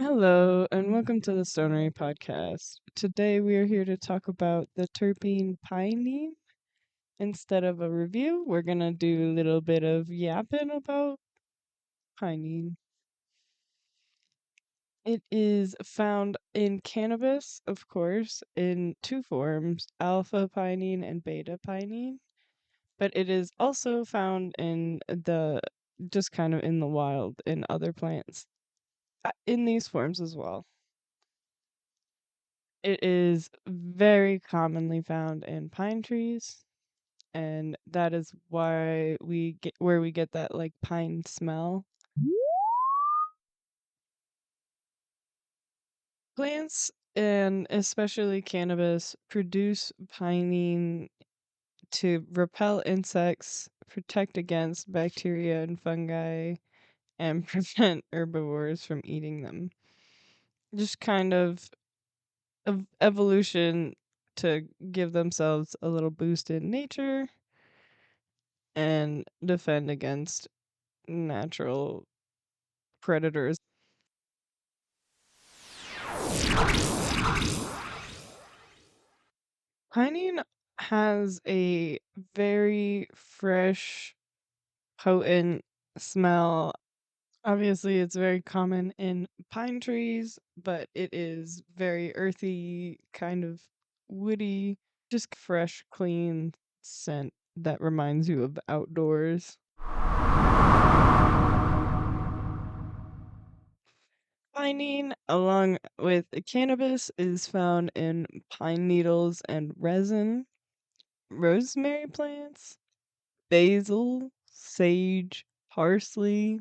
Hello, and welcome to the Stonery podcast. Today we are here to talk about the terpene pinene. Instead of a review, we're going to do a little bit of yapping about pinene. It is found in cannabis, of course, in two forms, alpha pinene and beta pinene, but it is also found in just kind of in the wild in other plants in these forms as well. It is very commonly found in pine trees, and that is why we get that like pine smell. Plants and especially cannabis produce pinene to repel insects, protect against bacteria and fungi, and prevent herbivores from eating them. Just kind of evolution to give themselves a little boost in nature and defend against natural predators. Pinene has a very fresh, potent smell. Obviously, it's very common in pine trees, but it is very earthy, kind of woody, just fresh, clean scent that reminds you of outdoors. Pinene, along with cannabis, is found in pine needles and resin, rosemary plants, basil, sage, parsley,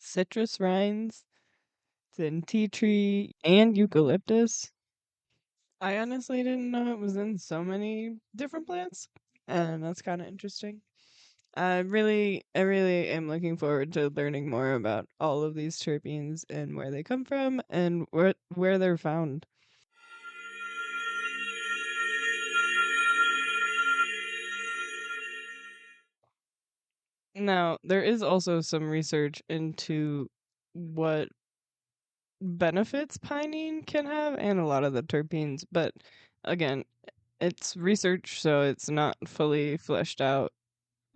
citrus rinds, then tea tree, and eucalyptus. I honestly didn't know it was in so many different plants, and that's kind of interesting. I really am looking forward to learning more about all of these terpenes and where they come from and where they're found. Now, there is also some research into what benefits pinene can have and a lot of the terpenes, but again, it's research, so it's not fully fleshed out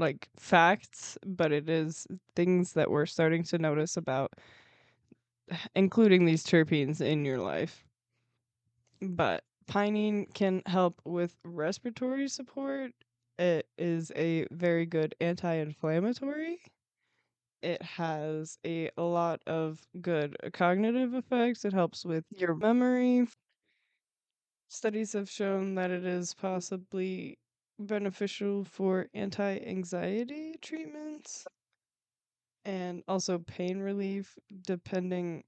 like facts, but it is things that we're starting to notice about including these terpenes in your life. But pinene can help with respiratory support. It is a very good anti-inflammatory. It has a lot of good cognitive effects. It helps with your memory. Studies have shown that it is possibly beneficial for anti anxiety treatments and also pain relief, depending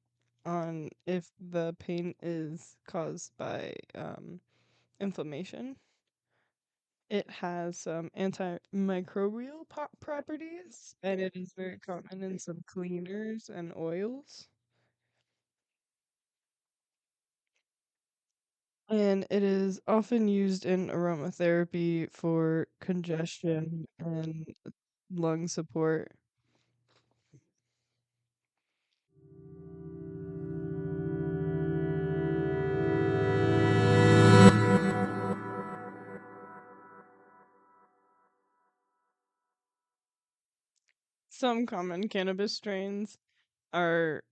on if the pain is caused by inflammation. It has some antimicrobial properties, and it is very common in some cleaners and oils. And it is often used in aromatherapy for congestion and lung support. Some common cannabis strains are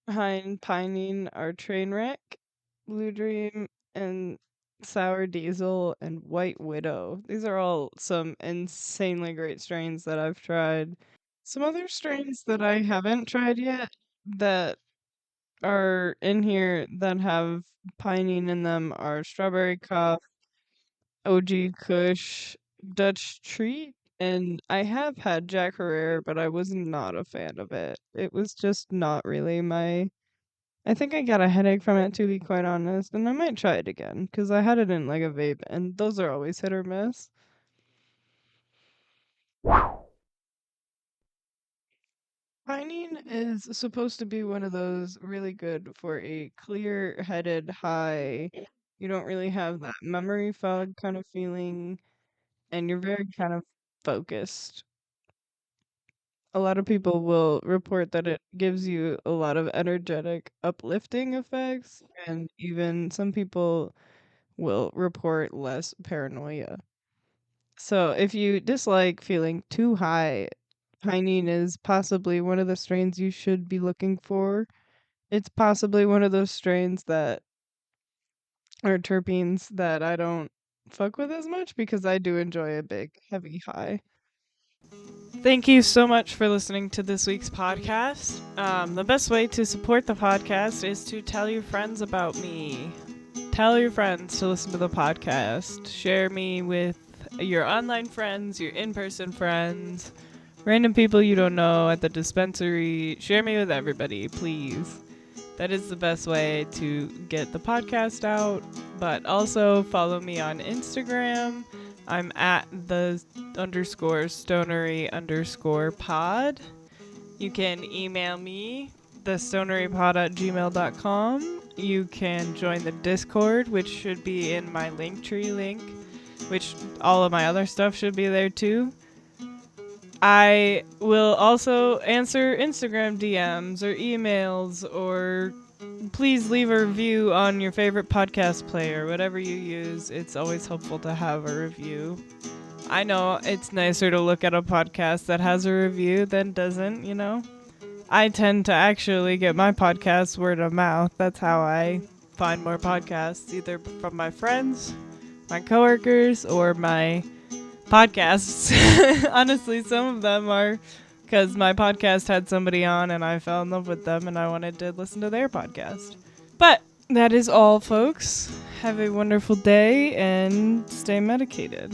high in pinene are Trainwreck, Blue Dream, and Sour Diesel and White Widow. These are all some insanely great strains that I've tried. Some other strains that I haven't tried yet that are in here that have pinene in them are Strawberry Cough, OG Kush, Dutch Treat, and I have had Jack Herrera, but I was not a fan of it. It was just not really my. I think I got a headache from it, to be quite honest, and I might try it again because I had it in like a vape, and those are always hit or miss. Pinene is supposed to be one of those really good for a clear-headed high. You don't really have that memory fog kind of feeling, and you're very kind of focused. A lot of people will report that it gives you a lot of energetic, uplifting effects, and even some people will report less paranoia. So if you dislike feeling too high, pinene is possibly one of the strains you should be looking for. It's possibly one of those strains that are terpenes that I don't fuck with as much because I do enjoy a big, heavy high. Thank you so much for listening to this week's podcast. The best way to support the podcast is to tell your friends about me. Tell your friends to listen to the podcast. Share me with your online friends, your in-person friends, random people you don't know at the dispensary. Share me with everybody, please. That is the best way to get the podcast out. But also follow me on Instagram. I'm at the _stonery_pod. You can email me, thestonerypod@gmail.com. You can join the Discord, which should be in my Linktree link, which all of my other stuff should be there too. I will also answer Instagram DMs or emails, or please leave a review on your favorite podcast player, whatever you use. It's always helpful to have a review. I know it's nicer to look at a podcast that has a review than doesn't, you know? I tend to actually get my podcasts word of mouth. That's how I find more podcasts, either from my friends, my coworkers, or my podcasts. Honestly, some of them are because my podcast had somebody on and I fell in love with them and I wanted to listen to their podcast. But that is all, folks. Have a wonderful day and stay medicated.